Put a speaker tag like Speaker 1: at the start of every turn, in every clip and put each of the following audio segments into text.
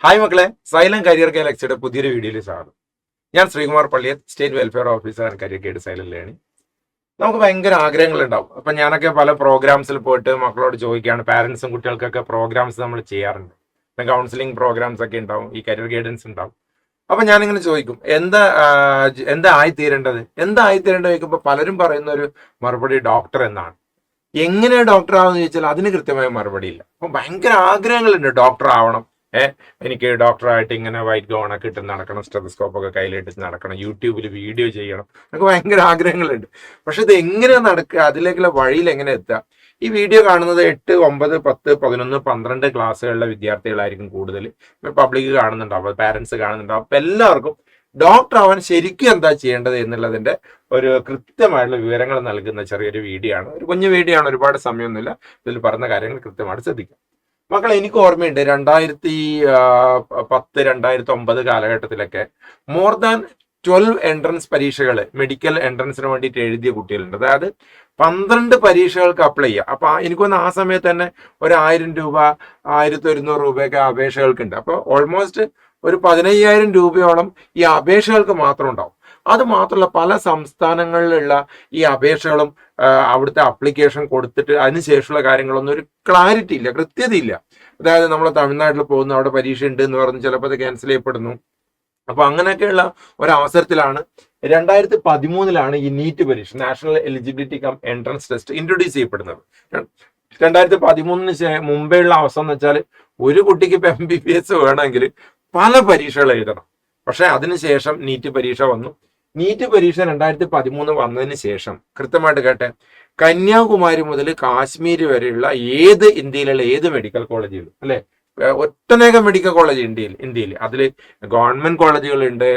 Speaker 1: Hi മക്കളെ, xylem career guide ലെക്ചറുടെ പുതിയൊരു വീഡിയോയിൽ സ്വാഗതം. ഞാൻ Sreekumar Palliyath, state welfare officer and career guide സൈലന്റിലാണ്. നമുക്ക് ഭയങ്കര ആഗ്രഹങ്ങൾ ഉണ്ടാവും. അപ്പൊ ഞാനൊക്കെ പല പ്രോഗ്രാംസിൽ പോയിട്ട് മക്കളോട് ചോദിക്കുകയാണ്. പാരന്റ്സും കുട്ടികൾക്കൊക്കെ പ്രോഗ്രാംസ് നമ്മൾ ചെയ്യാറുണ്ട്. കൗൺസിലിംഗ് പ്രോഗ്രാംസ് ഒക്കെ ഉണ്ടാവും, ഈ കരിയർ ഗൈഡൻസ് ഉണ്ടാവും. അപ്പൊ ഞാനിങ്ങനെ ചോദിക്കും, എന്താ ആയിത്തീരേണ്ടത് ചോദിക്കുമ്പോൾ പലരും പറയുന്ന ഒരു മറുപടി ഡോക്ടർ എന്നാണ്. എങ്ങനെ ഡോക്ടർ ആവുമെന്ന് ചോദിച്ചാൽ അതിന് കൃത്യമായ മറുപടി ഇല്ല. അപ്പൊ ഭയങ്കര ആഗ്രഹങ്ങളുണ്ട് ഡോക്ടർ ആവണം. എനിക്ക് ഡോക്ടറായിട്ട് ഇങ്ങനെ വൈറ്റ് ഗൗൺ ഒക്കെ ഇട്ട് നടക്കണം, സ്റ്റെതസ്കോപ്പ് ഒക്കെ കയ്യിലിട്ട് നടക്കണം, യൂട്യൂബിൽ വീഡിയോ ചെയ്യണം, നമുക്ക് ഭയങ്കര ആഗ്രഹങ്ങളുണ്ട്. പക്ഷെ ഇത് എങ്ങനെ നടക്കുക, അതിലേക്കുള്ള വഴിയിൽ എങ്ങനെ എത്തുക? ഈ വീഡിയോ കാണുന്നത് 8, 9, 10, 11, 12 ക്ലാസ്സുകളിലെ വിദ്യാർത്ഥികളായിരിക്കും കൂടുതൽ. പബ്ലിക് കാണുന്നുണ്ടാവും, പാരന്റ്സ് കാണുന്നുണ്ടാവും. അപ്പൊ എല്ലാവർക്കും ഡോക്ടർ ആവാൻ ശരിക്കും എന്താ ചെയ്യേണ്ടത് എന്നുള്ളതിന്റെ ഒരു കൃത്യമായിട്ടുള്ള വിവരങ്ങൾ നൽകുന്ന ചെറിയൊരു വീഡിയോ ആണ്. ഒരു കുഞ്ഞു വീഡിയോ ആണ്, ഒരുപാട് സമയമൊന്നുമില്ല. ഇതിൽ പറഞ്ഞ കാര്യങ്ങൾ കൃത്യമായിട്ട് ശ്രദ്ധിക്കാം. മക്കളെ, എനിക്ക് ഓർമ്മയുണ്ട് 2010, 2009 കാലഘട്ടത്തിലൊക്കെ മോർ ദാൻ 12 എൻട്രൻസ് പരീക്ഷകൾ മെഡിക്കൽ എൻട്രൻസിന് വേണ്ടിയിട്ട് എഴുതിയ കുട്ടികളുണ്ട്. അതായത് 12 പരീക്ഷകൾക്ക് അപ്ലൈ ചെയ്യുക. അപ്പൊ എനിക്കൊന്ന് ആ സമയത്ത് തന്നെ 1000 രൂപ, 1100 രൂപയൊക്കെ അപേക്ഷകൾക്കുണ്ട്. അപ്പൊ ഓൾമോസ്റ്റ് ഒരു 15,000 രൂപയോളം ഈ അപേക്ഷകൾക്ക് മാത്രം ഉണ്ടാവും. അത് മാത്രമല്ല, പല സംസ്ഥാനങ്ങളിലുള്ള ഈ അപേക്ഷകളും അവിടുത്തെ അപ്ലിക്കേഷൻ കൊടുത്തിട്ട് അതിനുശേഷമുള്ള കാര്യങ്ങളൊന്നും ഒരു ക്ലാരിറ്റി ഇല്ല, കൃത്യതയില്ല. അതായത് നമ്മൾ തമിഴ്നാട്ടിൽ പോകുന്നു, അവിടെ പരീക്ഷ ഉണ്ട് എന്ന് പറഞ്ഞ് ചിലപ്പോൾ അത് ക്യാൻസൽ ചെയ്യപ്പെടുന്നു. അപ്പൊ അങ്ങനെയൊക്കെയുള്ള ഒരവസരത്തിലാണ് 2013 ഈ നീറ്റ് പരീക്ഷ, national eligibility come entrance test introduce ചെയ്യപ്പെടുന്നത്. 2013 മുമ്പേയുള്ള അവസ്ഥ എന്ന് വെച്ചാൽ ഒരു കുട്ടിക്ക് ഇപ്പൊ MBBS വേണമെങ്കിൽ പല പരീക്ഷകൾ എഴുതണം. പക്ഷെ അതിനുശേഷം നീറ്റ് പരീക്ഷ വന്നു. നീറ്റ് പരീക്ഷ 2013 വന്നതിന് ശേഷം കൃത്യമായിട്ട് കേട്ടെ, കന്യാകുമാരി മുതൽ കാശ്മീർ വരെയുള്ള ഇന്ത്യയിലുള്ള ഏത് മെഡിക്കൽ കോളേജുകളും, അല്ലെ, ഒട്ടനേകം മെഡിക്കൽ കോളേജ് ഇന്ത്യയിൽ അതിൽ ഗവൺമെന്റ് കോളേജുകളുണ്ട്,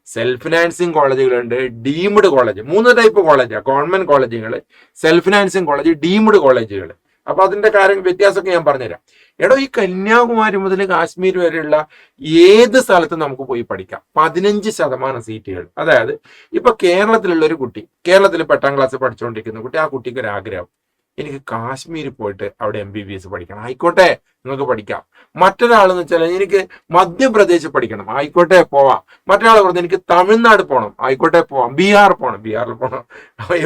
Speaker 1: സെൽഫ് ഫിനാൻസിങ് കോളേജുകളുണ്ട്, ഡീംഡ് കോളേജ്. 3 ടൈപ്പ് കോളേജാണ്: ഗവൺമെന്റ് കോളേജുകൾ, സെൽഫ് ഫിനാൻസിങ് കോളേജ്, ഡീംഡ് കോളേജുകൾ. അപ്പൊ അതിന്റെ വ്യത്യാസമൊക്കെ ഞാൻ പറഞ്ഞുതരാം. ഈ കന്യാകുമാരി മുതൽ കാശ്മീർ വരെയുള്ള ഏത് സ്ഥലത്തും നമുക്ക് പോയി പഠിക്കാം. 15% സീറ്റുകൾ. അതായത് ഇപ്പൊ കേരളത്തിലുള്ള ഒരു കുട്ടി, കേരളത്തിൽ 8ാം ക്ലാസ് പഠിച്ചുകൊണ്ടിരിക്കുന്ന കുട്ടി, ആ കുട്ടിക്ക് ഒരു ആഗ്രഹം, എനിക്ക് കാശ്മീരിൽ പോയിട്ട് അവിടെ MBBS പഠിക്കണം. ആയിക്കോട്ടെ, നിങ്ങൾക്ക് പഠിക്കാം. മറ്റൊരാളെന്ന് വെച്ചാൽ എനിക്ക് മധ്യപ്രദേശ് പഠിക്കണം. ആയിക്കോട്ടെ, പോവാം. മറ്റൊരാൾ പറഞ്ഞു എനിക്ക് തമിഴ്നാട് പോകണം. ആയിക്കോട്ടെ, പോവാം. ബീഹാറിൽ പോകണം.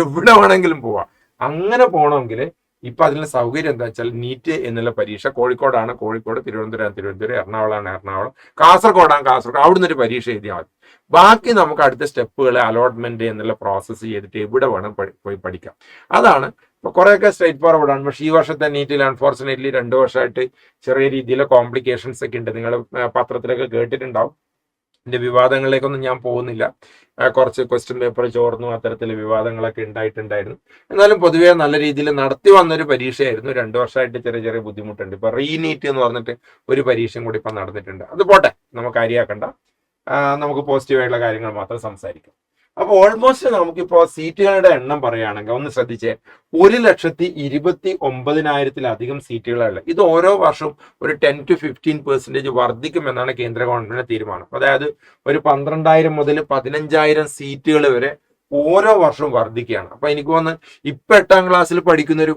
Speaker 1: എവിടെ വേണമെങ്കിലും പോവാം. അങ്ങനെ പോകണമെങ്കിൽ ഇപ്പൊ അതിനുള്ള സൗകര്യം എന്താ വെച്ചാൽ നീറ്റ് എന്നുള്ള പരീക്ഷ കോഴിക്കോടാണ് കോഴിക്കോട്, തിരുവനന്തപുരം, എറണാകുളം, കാസർഗോഡ്. അവിടുന്ന് ഒരു പരീക്ഷ എഴുതിയാൽ മതി. ബാക്കി നമുക്ക് അടുത്ത സ്റ്റെപ്പുകൾ, അലോട്ട്മെന്റ് എന്നുള്ള പ്രോസസ്സ് ചെയ്തിട്ട് എവിടെ വേണം പോയി പഠിക്കാം. അതാണ് ഇപ്പൊ കുറെയൊക്കെ സ്ട്രേറ്റ് ഫോർവേഡ് ആണ്. പക്ഷേ ഈ വർഷത്തെ നീറ്റിൽ അൺഫോർച്ചുനേറ്റ്ലി 2 വർഷമായിട്ട് ചെറിയ രീതിയിലെ കോംപ്ലിക്കേഷൻസ് ഒക്കെ ഉണ്ട്. നിങ്ങൾ പത്രത്തിലൊക്കെ കേട്ടിട്ടുണ്ടാവും. ഇതിന്റെ വിവാദങ്ങളിലേക്കൊന്നും ഞാൻ പോകുന്നില്ല. കുറച്ച് ക്വസ്റ്റ്യൻ പേപ്പർ ചോർന്നു, അത്തരത്തിൽ വിവാദങ്ങളൊക്കെ ഉണ്ടായിട്ടുണ്ടായിരുന്നു. എന്നാലും പൊതുവേ നല്ല രീതിയിൽ നടത്തി വന്നൊരു പരീക്ഷയായിരുന്നു. 2 വർഷമായിട്ട് ചെറിയ ചെറിയ ബുദ്ധിമുട്ടുണ്ട്. ഇപ്പൊ റീനീറ്റ് എന്ന് പറഞ്ഞിട്ട് ഒരു പരീക്ഷയും കൂടി ഇപ്പൊ നടന്നിട്ടുണ്ട്. അത് പോട്ടെ, നമുക്ക് കാര്യമാക്കണ്ട. നമുക്ക് പോസിറ്റീവായിട്ടുള്ള കാര്യങ്ങൾ മാത്രം സംസാരിക്കാം. അപ്പൊ ഓൾമോസ്റ്റ് നമുക്കിപ്പോ സീറ്റുകളുടെ എണ്ണം പറയുകയാണെങ്കിൽ ഒന്ന് ശ്രദ്ധിച്ചേ, 1,29,000-ലധികം സീറ്റുകളുള്ള. ഇത് ഓരോ വർഷവും ഒരു 10 to 15% വർദ്ധിക്കുമെന്നാണ് കേന്ദ്ര ഗവൺമെന്റിന്റെ തീരുമാനം. അതായത് ഒരു 12,000 മുതൽ 15,000 സീറ്റുകൾ വരെ ഓരോ വർഷവും വർദ്ധിക്കുകയാണ്. അപ്പൊ എനിക്ക് തോന്നുന്നു ഇപ്പൊ 8ാം ക്ലാസ്സിൽ പഠിക്കുന്ന ഒരു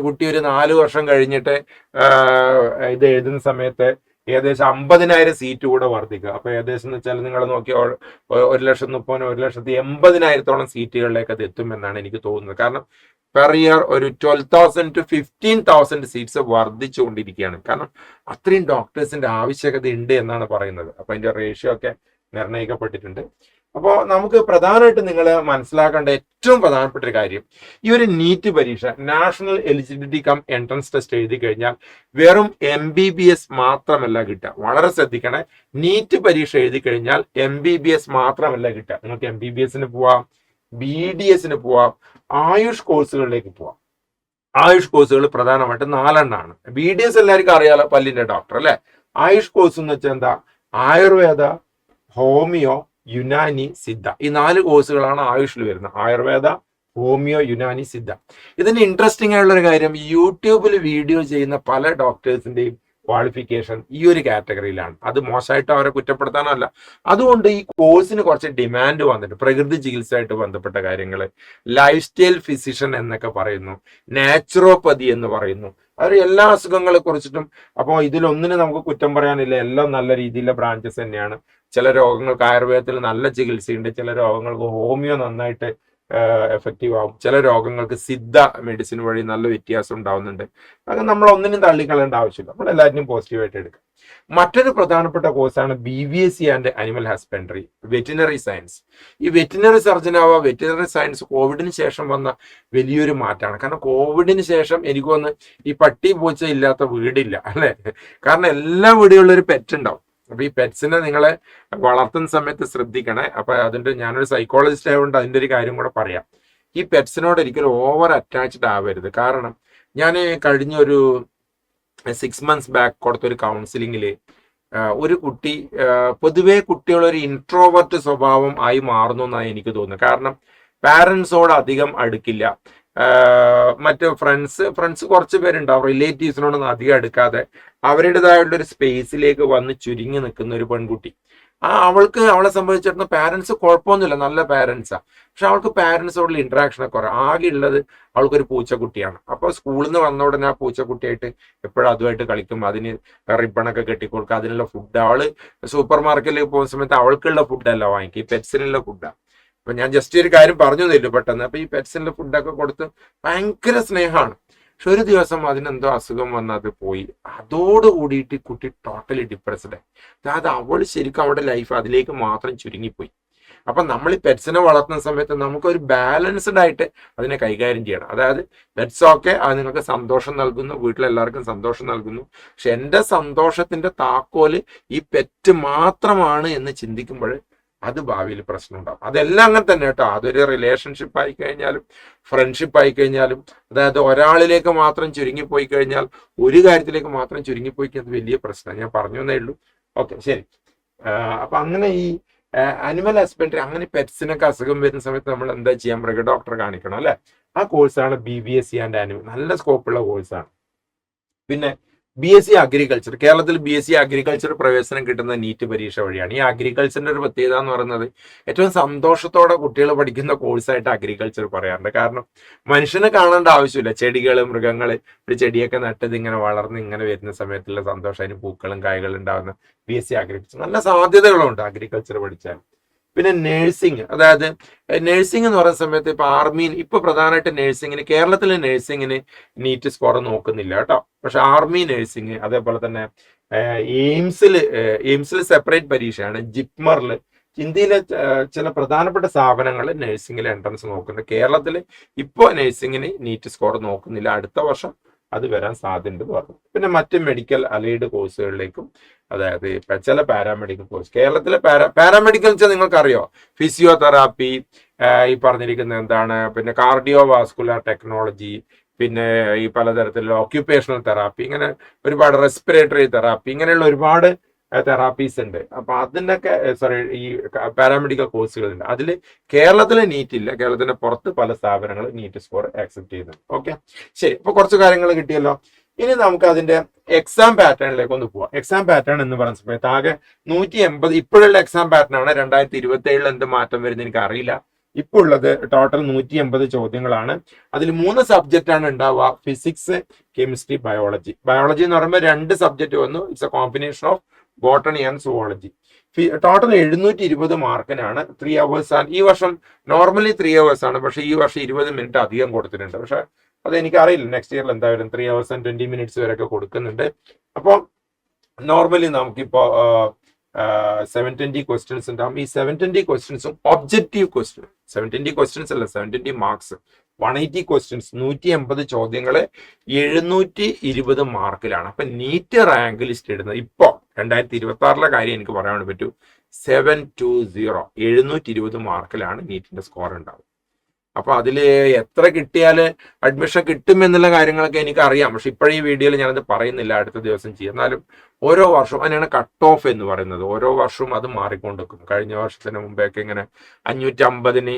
Speaker 1: കുട്ടി ഒരു 4 വർഷം കഴിഞ്ഞിട്ട് ഇത് എഴുതുന്ന സമയത്ത് ഏകദേശം 50,000 സീറ്റ് കൂടെ വർദ്ധിക്കുക. അപ്പൊ ഏകദേശം എന്ന് വെച്ചാൽ നിങ്ങൾ നോക്കിയാൽ 1,30,000, 1,80,000 സീറ്റുകളിലേക്ക് അത് എത്തുമെന്നാണ് എനിക്ക് തോന്നുന്നത്. കാരണം പെർ ഇയർ ഒരു 12,000 to 15,000 സീറ്റ്സ് വർദ്ധിച്ചുകൊണ്ടിരിക്കുകയാണ്. കാരണം അത്രയും ഡോക്ടേഴ്സിന്റെ ആവശ്യകത ഉണ്ട് എന്നാണ് പറയുന്നത്. അപ്പൊ അതിന്റെ റേഷ്യോ ഒക്കെ നിർണ്ണയിക്കപ്പെട്ടിട്ടുണ്ട്. അപ്പോൾ നമുക്ക് പ്രധാനമായിട്ട് നിങ്ങൾ മനസ്സിലാക്കേണ്ട ഏറ്റവും പ്രധാനപ്പെട്ട ഒരു കാര്യം, ഈ ഒരു നീറ്റ് പരീക്ഷ, national eligibility come entrance test എഴുതി കഴിഞ്ഞാൽ വെറും MBBS മാത്രമല്ല കിട്ടുക. വളരെ ശ്രദ്ധിക്കണേ, നീറ്റ് പരീക്ഷ എഴുതി കഴിഞ്ഞാൽ MBBS മാത്രമല്ല കിട്ടുക. നിങ്ങൾക്ക് MBBSന് പോവാം, BDSന് പോവാം, ആയുഷ് കോഴ്സുകളിലേക്ക് പോവാം. ആയുഷ് കോഴ്സുകൾ പ്രധാനമായിട്ട് 4 എണ്ണമാണ്. BDS എല്ലാവർക്കും അറിയാലോ, പല്ലിന്റെ ഡോക്ടർ, അല്ലെ. ആയുഷ് കോഴ്സ് എന്ന് വെച്ചാൽ എന്താ? ആയുർവേദ, ഹോമിയോ, യുനാനി, സിദ്ധ. ഈ 4 കോഴ്സുകളാണ് ആയുഷിൽ വരുന്നത്. ആയുർവേദ, ഹോമിയോ, യുനാനി, സിദ്ധ. ഇതിന് ഇൻട്രസ്റ്റിംഗ് ആയിട്ടുള്ള ഒരു കാര്യം, യൂട്യൂബിൽ വീഡിയോ ചെയ്യുന്ന പല ഡോക്ടേഴ്സിന്റെയും ക്വാളിഫിക്കേഷൻ ഈ ഒരു കാറ്റഗറിയിലാണ്. അത് മോശമായിട്ട് അവരെ കുറ്റപ്പെടുത്താനല്ല. അതുകൊണ്ട് ഈ കോഴ്സിന് കുറച്ച് ഡിമാൻഡ് വന്നിട്ട്, പ്രകൃതി ചികിത്സയായിട്ട് ബന്ധപ്പെട്ട കാര്യങ്ങൾ, ലൈഫ് സ്റ്റൈൽ ഫിസിഷ്യൻ എന്നൊക്കെ പറയുന്നു, നാച്ചുറോപ്പതി എന്ന് പറയുന്നു, അവർ എല്ലാ അസുഖങ്ങളെ കുറിച്ചിട്ടും. അപ്പോൾ ഇതിലൊന്നിനും നമുക്ക് കുറ്റം പറയാനില്ല, എല്ലാം നല്ല രീതിയിലുള്ള ബ്രാഞ്ചസ് തന്നെയാണ്. ചില രോഗങ്ങൾക്ക് ആയുർവേദത്തിൽ നല്ല ചികിത്സയുണ്ട്, ചില രോഗങ്ങൾക്ക് ഹോമിയോ നന്നായിട്ട് എഫക്റ്റീവ് ആവും, ചില രോഗങ്ങൾക്ക് സിദ്ധ മെഡിസിൻ വഴി നല്ല വ്യത്യാസം ഉണ്ടാവുന്നുണ്ട്. അത് നമ്മൾ ഒന്നിനും തള്ളിക്കളയേണ്ട ആവശ്യമില്ല, നമ്മൾ എല്ലാവരും പോസിറ്റീവായിട്ട് എടുക്കാം. മറ്റൊരു പ്രധാനപ്പെട്ട കോഴ്സാണ് BVSc and animal husbandry, veterinary science. ഈ വെറ്റിനറി സർജനാവുക, വെറ്റിനറി സയൻസ് കോവിഡിന് ശേഷം വന്ന വലിയൊരു മാറ്റമാണ്. കാരണം കോവിഡിന് ശേഷം എനിക്ക് തോന്നുന്നു ഈ പട്ടി പൂച്ച ഇല്ലാത്ത വീടില്ല അല്ലെ. കാരണം എല്ലാ വീടുകളിലും ഒരു പെറ്റ് ഉണ്ടാവും. അപ്പൊ ഈ പെറ്റ്സിനെ നിങ്ങളെ വളർത്തുന്ന സമയത്ത് ശ്രദ്ധിക്കണേ. അപ്പൊ അതിന്റെ ഞാനൊരു സൈക്കോളജിസ്റ്റ് ആയതുകൊണ്ട് അതിന്റെ ഒരു കാര്യം കൂടെ പറയാം. ഈ പെറ്റ്സിനോട് ഒരിക്കലും ഓവർ അറ്റാച്ച്ഡ് ആവരുത്. കാരണം ഞാൻ കഴിഞ്ഞൊരു 6 months ബാക്ക് കൊടുത്തൊരു കൗൺസിലിങ്ങിൽ ഒരു കുട്ടി, പൊതുവേ കുട്ടികളൊരു ഇൻട്രോവർട്ട് സ്വഭാവം ആയി മാറുന്നു എന്നാണ് എനിക്ക് തോന്നുന്നത്. കാരണം പാരൻസോട് അധികം അടുക്കില്ല, മറ്റ് ഫ്രണ്ട്സ് കുറച്ച് പേരുണ്ടാവും, റിലേറ്റീവ്സിനോടൊന്നും അധികം അടുക്കാതെ അവരുടേതായുള്ള ഒരു സ്പേസിലേക്ക് വന്ന് ചുരുങ്ങി നിൽക്കുന്ന ഒരു പെൺകുട്ടി. അവളെ സംബന്ധിച്ചിടത്തോളം പാരൻസ് കുഴപ്പമൊന്നുമില്ല, നല്ല പാരൻസാ, പക്ഷെ അവൾക്ക് പാരൻസോടുള്ള ഇന്ററാക്ഷൻ ഒക്കെ കുറവ്. ആകെ ഉള്ളത് അവൾക്കൊരു പൂച്ചക്കുട്ടിയാണ്. അപ്പോൾ സ്കൂളിൽ നിന്ന് വന്ന ഉടനെ ആ പൂച്ചക്കുട്ടിയായിട്ട് എപ്പോഴും അതുമായിട്ട് കളിക്കും, അതിന് റിബണൊക്കെ കെട്ടിക്കൊടുക്കുക, അതിനുള്ള ഫുഡ്. അവള് സൂപ്പർ മാർക്കറ്റിൽ പോകുന്ന സമയത്ത് അവൾക്കുള്ള ഫുഡല്ല വാങ്ങിക്കും, ഈ പെറ്റ്സിനുള്ള ഫുഡാണ്. അപ്പൊ ഞാൻ ജസ്റ്റ് ഒരു കാര്യം പറഞ്ഞു തരില്ല പെട്ടെന്ന്. അപ്പൊ ഈ പെറ്റ്സിന്റെ ഫുഡൊക്കെ കൊടുത്ത് ഭയങ്കര സ്നേഹമാണ്. പക്ഷെ ഒരു ദിവസം അതിനെന്തോ അസുഖം വന്ന് അത് പോയി. അതോട് കൂടിയിട്ട് കുട്ടി ടോട്ടലി ഡിപ്രസ്ഡ് ആയി. അതായത് അവൾ ശരിക്കും അവളുടെ ലൈഫ് അതിലേക്ക് മാത്രം ചുരുങ്ങിപ്പോയി. അപ്പൊ നമ്മൾ ഈ പെറ്റ്സിനെ വളർത്തുന്ന സമയത്ത് നമുക്കൊരു ബാലൻസ്ഡ് ആയിട്ട് അതിനെ കൈകാര്യം ചെയ്യണം. അതായത് പെറ്റ്സ് ഒക്കെ അത് നിങ്ങൾക്ക് സന്തോഷം നൽകുന്നു, വീട്ടിലെല്ലാവർക്കും സന്തോഷം നൽകുന്നു, പക്ഷെ എൻ്റെ സന്തോഷത്തിന്റെ താക്കോല് ഈ പെറ്റ് മാത്രമാണ് എന്ന് ചിന്തിക്കുമ്പോൾ അത് ഭാവിയിൽ പ്രശ്നം ഉണ്ടാവും. അതെല്ലാം അങ്ങനെ തന്നെ കേട്ടോ. അതൊരു റിലേഷൻഷിപ്പ് ആയി കഴിഞ്ഞാലും ഫ്രണ്ട്ഷിപ്പ് ആയി കഴിഞ്ഞാലും, അതായത് ഒരാളിലേക്ക് മാത്രം ചുരുങ്ങിപ്പോയി കഴിഞ്ഞാൽ, ഒരു കാര്യത്തിലേക്ക് മാത്രം ചുരുങ്ങിപ്പോയി കഴിഞ്ഞാൽ വലിയ പ്രശ്നം. ഞാൻ പറഞ്ഞു എന്നേ ഉള്ളൂ. ഓക്കെ, ശരി. അപ്പൊ അങ്ങനെ ഈ അനിമൽ ഹസ്ബൻഡറി, അങ്ങനെ പെറ്റ്സിനൊക്കെ അസുഖം വരുന്ന സമയത്ത് നമ്മൾ എന്താ ചെയ്യാൻ? മൃഗ ഡോക്ടറെ കാണിക്കണം അല്ലെ. ആ കോഴ്സാണ് BVSc ആൻഡ് അനിമൽ. നല്ല സ്കോപ്പുള്ള കോഴ്സാണ്. പിന്നെ BSc അഗ്രികൾച്ചർ. കേരളത്തിൽ BSc അഗ്രികൾച്ചർ പ്രവേശനം കിട്ടുന്നത് നീറ്റ് പരീക്ഷ വഴിയാണ്. ഈ അഗ്രികൾച്ചറിന്റെ ഒരു പ്രത്യേകത എന്ന് പറയുന്നത് ഏറ്റവും സന്തോഷത്തോടെ കുട്ടികൾ പഠിക്കുന്ന കോഴ്സായിട്ട് അഗ്രികൾച്ചർ പറയാറുണ്ട്. കാരണം മനുഷ്യനെ കാണേണ്ട ആവശ്യമില്ല, ചെടികൾ, മൃഗങ്ങൾ, ഒരു ചെടിയൊക്കെ നട്ടത് ഇങ്ങനെ വളർന്ന് ഇങ്ങനെ വരുന്ന സമയത്തുള്ള സന്തോഷം, അതിന് പൂക്കളും കായ്കളും ഉണ്ടാകുന്ന BSc അഗ്രികൾച്ചർ. നല്ല സാധ്യതകളുണ്ട് അഗ്രികൾച്ചർ പഠിച്ചാൽ. പിന്നെ നേഴ്സിംഗ്, അതായത് നേഴ്സിംഗ് എന്ന് പറയുന്ന സമയത്ത് ഇപ്പൊ ആർമിയിൽ ഇപ്പൊ പ്രധാനമായിട്ട് നേഴ്സിംഗിന്, കേരളത്തിലെ നേഴ്സിംഗിന് നീറ്റ് സ്കോർ നോക്കുന്നില്ല കേട്ടോ. പക്ഷെ ആർമി നേഴ്സിംഗ്, അതേപോലെ തന്നെ എയിംസിൽ സെപ്പറേറ്റ് പരീക്ഷയാണ്. ജിപ്മറിൽ, ഇന്ത്യയിലെ ചില പ്രധാനപ്പെട്ട സ്ഥാപനങ്ങൾ നേഴ്സിംഗിൽ എൻട്രൻസ് നോക്കുന്നുണ്ട്. കേരളത്തിൽ ഇപ്പോൾ നേഴ്സിംഗിന് നീറ്റ് സ്കോർ നോക്കുന്നില്ല. അടുത്ത വർഷം അത് വരാൻ സാധ്യതയുണ്ടെന്ന് പറഞ്ഞു. പിന്നെ മറ്റ് മെഡിക്കൽ അലൈഡ് കോഴ്സുകളിലേക്കും, അതായത് ചില പാരാമെഡിക്കൽ കോഴ്സ്. കേരളത്തിലെ പാരാമെഡിക്കൽ വെച്ചാൽ നിങ്ങൾക്കറിയോ, ഫിസിയോതെറാപ്പി, ഈ പറഞ്ഞിരിക്കുന്നത് എന്താണ്, പിന്നെ കാർഡിയോ വാസ്കുലർ ടെക്നോളജി, പിന്നെ ഈ പലതരത്തിലുള്ള ഓക്യുപ്പേഷണൽ തെറാപ്പി, ഇങ്ങനെ ഒരുപാട് റെസ്പിറേറ്ററി തെറാപ്പി, ഇങ്ങനെയുള്ള ഒരുപാട് തെറാപ്പീസ് ഉണ്ട്. അപ്പൊ അതിൻ്റെയൊക്കെ ഈ പാരാമെഡിക്കൽ കോഴ്സുകളുണ്ട്. അതിൽ കേരളത്തിൽ നീറ്റ് ഇല്ല, കേരളത്തിന്റെ പുറത്ത് പല സ്ഥാപനങ്ങൾ നീറ്റ് സ്കോർ ആക്സെപ്റ്റ് ചെയ്യുന്നുണ്ട്. ഓക്കെ, ശരി. അപ്പൊ കുറച്ച് കാര്യങ്ങൾ കിട്ടിയല്ലോ. ഇനി നമുക്ക് അതിന്റെ എക്സാം പാറ്റേണിലേക്ക് ഒന്ന് പോവാം. എക്സാം പാറ്റേൺ എന്ന് പറയുന്ന സമയത്ത് ആകെ 180 ഇപ്പോഴുള്ള എക്സാം പാറ്റേൺ ആണ്. 2027 എന്ത് മാറ്റം വരുന്നത് എനിക്ക് അറിയില്ല. ഇപ്പോൾ ഉള്ളത് ടോട്ടൽ 180 ചോദ്യങ്ങളാണ്. അതിൽ 3 സബ്ജക്റ്റ് ആണ് ഉണ്ടാവുക: ഫിസിക്സ്, കെമിസ്ട്രി, ബയോളജി. ബയോളജി എന്ന് പറയുമ്പോൾ 2 സബ്ജക്റ്റ് വന്നു. It's A combination of botany and zoology. Total 720 മാർക്കിനാണ്. 3 hours ആണ്. ഈ വർഷം നോർമലി 3 hours ആണ്, പക്ഷെ ഈ വർഷം 20 മിനിറ്റ് അധികം കൊടുത്തിട്ടുണ്ട്. പക്ഷെ അത് എനിക്കറിയില്ല നെക്സ്റ്റ് ഇയറിൽ എന്തായാലും 3 hours and 20 minutes വരെയൊക്കെ കൊടുക്കുന്നുണ്ട്. അപ്പോൾ നോർമലി നമുക്കിപ്പോ 720 ക്വസ്റ്റ്യൻസ് ഉണ്ടാവും. ഈ 720 ക്വസ്റ്റ്യൻസും ഒബ്ജക്റ്റീവ് ക്വസ്റ്റ്യൻ. 720 ക്വസ്റ്റ്യൻസ് അല്ല, 720 മാർക്സ്, 180 ക്വസ്റ്റ്യൻസ്, 180 ചോദ്യങ്ങള് 720 മാർക്കിലാണ്. അപ്പൊ നീറ്റ് റാങ്ക് ലിസ്റ്റ് ഇടുന്നത് ഇപ്പോ 2026 കാര്യം എനിക്ക് പറയാൻ പറ്റൂ. 720 720 മാർക്കിലാണ് നീറ്റിന്റെ സ്കോർ ഉണ്ടാവും. അപ്പൊ അതില് എത്ര കിട്ടിയാല് അഡ്മിഷൻ കിട്ടും എന്നുള്ള കാര്യങ്ങളൊക്കെ എനിക്ക് അറിയാം. പക്ഷെ ഇപ്പോഴും ഈ വീഡിയോയിൽ ഞാനത് പറയുന്നില്ല, അടുത്ത ദിവസം ചെയ്യും. എന്നാലും ഓരോ വർഷവും അതിനാണ് കട്ട് ഓഫ് എന്ന് പറയുന്നത്. ഓരോ വർഷവും അത് മാറിക്കൊണ്ടിരിക്കും. കഴിഞ്ഞ വർഷത്തിന് മുമ്പേക്ക് ഇങ്ങനെ 550-ന്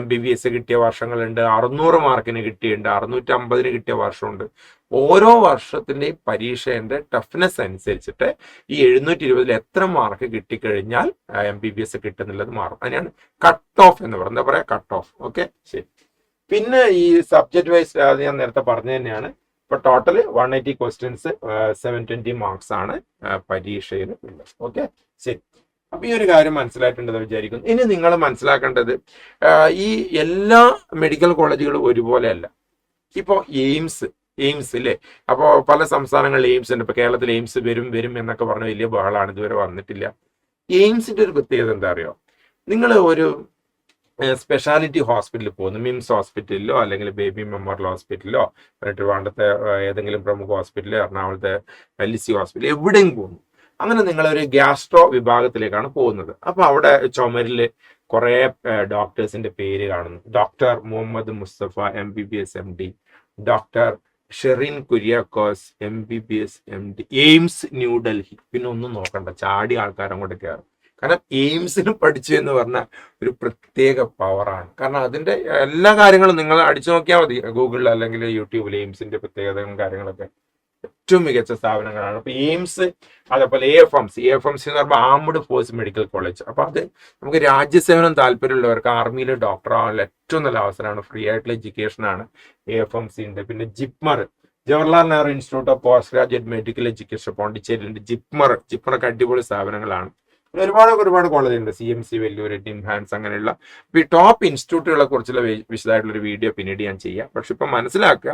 Speaker 1: MBBS കിട്ടിയ വർഷങ്ങളുണ്ട്, 600 മാർക്കിന് കിട്ടിയിട്ടുണ്ട്, 650-ന് കിട്ടിയ വർഷമുണ്ട്. ഓരോ വർഷത്തിന്റെയും പരീക്ഷേന്റെ ടഫ്നെസ് അനുസരിച്ചിട്ട് ഈ 720-ൽ എത്ര മാർക്ക് കിട്ടിക്കഴിഞ്ഞാൽ MBBS കിട്ടുന്നുള്ളത് മാറും. അതിനാണ് കട്ട് ഓഫ് എന്ന് പറയുന്നത്. എന്താ പറയാ, കട്ട് ഓഫ്. ഓക്കെ, ശരി. പിന്നെ ഈ സബ്ജക്ട് വൈസ് ഞാൻ നേരത്തെ പറഞ്ഞു തന്നെയാണ്. ഇപ്പൊ ടോട്ടൽ 180 ക്വസ്റ്റ്യൻസ് 720 മാർക്സ് ആണ് പരീക്ഷയിൽ ഉള്ളത്. ഓക്കെ, ശരി. അപ്പൊ ഈ ഒരു കാര്യം മനസ്സിലായിട്ടുണ്ടെന്ന് വിചാരിക്കുന്നു. ഇനി നിങ്ങൾ മനസ്സിലാക്കേണ്ടത് ഈ എല്ലാ മെഡിക്കൽ കോളേജുകളും ഒരുപോലെയല്ല. ഇപ്പോ എയിംസ് അല്ലേ, അപ്പോൾ പല സംസ്ഥാനങ്ങളിൽ എയിംസ് ഉണ്ട്. ഇപ്പൊ കേരളത്തിൽ എയിംസ് വരും എന്നൊക്കെ പറഞ്ഞ വലിയ ബഹളാണ്, ഇതുവരെ വന്നിട്ടില്ല. എയിംസിന്റെ ഒരു പ്രത്യേകത എന്താ അറിയോ, നിങ്ങൾ ഒരു സ്പെഷ്യാലിറ്റി ഹോസ്പിറ്റലിൽ പോകുന്നു, മിംസ് ഹോസ്പിറ്റലിലോ അല്ലെങ്കിൽ ബേബി മെമ്മോറിയൽ ഹോസ്പിറ്റലിലോ, ട്രിവാൻഡ്രത്തെ ഏതെങ്കിലും പ്രമുഖ ഹോസ്പിറ്റലിൽ, എറണാകുളത്തെ ലിസി ഹോസ്പിറ്റൽ, എവിടെയും പോകുന്നു. അങ്ങനെ നിങ്ങളൊരു ഗ്യാസ്ട്രോ വിഭാഗത്തിലേക്കാണ് പോകുന്നത്. അപ്പൊ അവിടെ ചുമരിൽ കുറെ ഡോക്ടേഴ്സിന്റെ പേര് കാണുന്നു. Doctor Muhammad Mustafa MBBS MD, doctor Sherin Kuriakose MBBS MD, AIIMS New Delhi. പിന്നെ ഒന്നും നോക്കണ്ട, ചാടി ആൾക്കാർ അങ്ങോട്ട് കയറും. കാരണം എയിംസിന് പഠിച്ചു എന്ന് പറഞ്ഞാൽ ഒരു പ്രത്യേക പവറാണ്. കാരണം അതിന്റെ എല്ലാ കാര്യങ്ങളും നിങ്ങൾ അടിച്ചു നോക്കിയാൽ മതി ഗൂഗിളിൽ അല്ലെങ്കിൽ യൂട്യൂബിൽ. എയിംസിന്റെ പ്രത്യേകതകളും കാര്യങ്ങളൊക്കെ ഏറ്റവും മികച്ച സ്ഥാപനങ്ങളാണ്. അപ്പൊ എയിംസ്, അതേപോലെ AFMC എന്ന് പറയുമ്പോൾ ആംഡ് ഫോഴ്സ് മെഡിക്കൽ കോളേജ്. അപ്പൊ അത് നമുക്ക് രാജ്യസേവനം താല്പര്യമുള്ളവർക്ക് ആർമിയിൽ ഡോക്ടർ ആവാനുള്ള ഏറ്റവും നല്ല അവസരമാണ്. ഫ്രീ ആയിട്ടുള്ള എഡ്യൂക്കേഷൻ ആണ്. AFMC ഉണ്ട്. പിന്നെ JIPMER, Jawaharlal Nehru institute of post graduate medical education പോണ്ടിച്ചേരിയിലുണ്ട്. ജിപ്മറൊക്കെ അടിപൊളി സ്ഥാപനങ്ങളാണ്. ഒരുപാട് കോളേജ് ഉണ്ട്. CMC വെല്ലൂർ, ഡിംഹാൻസ്, അങ്ങനെയുള്ള ഈ ടോപ്പ് ഇൻസ്റ്റിറ്റ്യൂട്ടുകളെ കുറിച്ചുള്ള വിശദമായിട്ടുള്ള ഒരു വീഡിയോ പിന്നീട് ഞാൻ ചെയ്യാം. പക്ഷെ ഇപ്പൊ മനസ്സിലാക്കുക,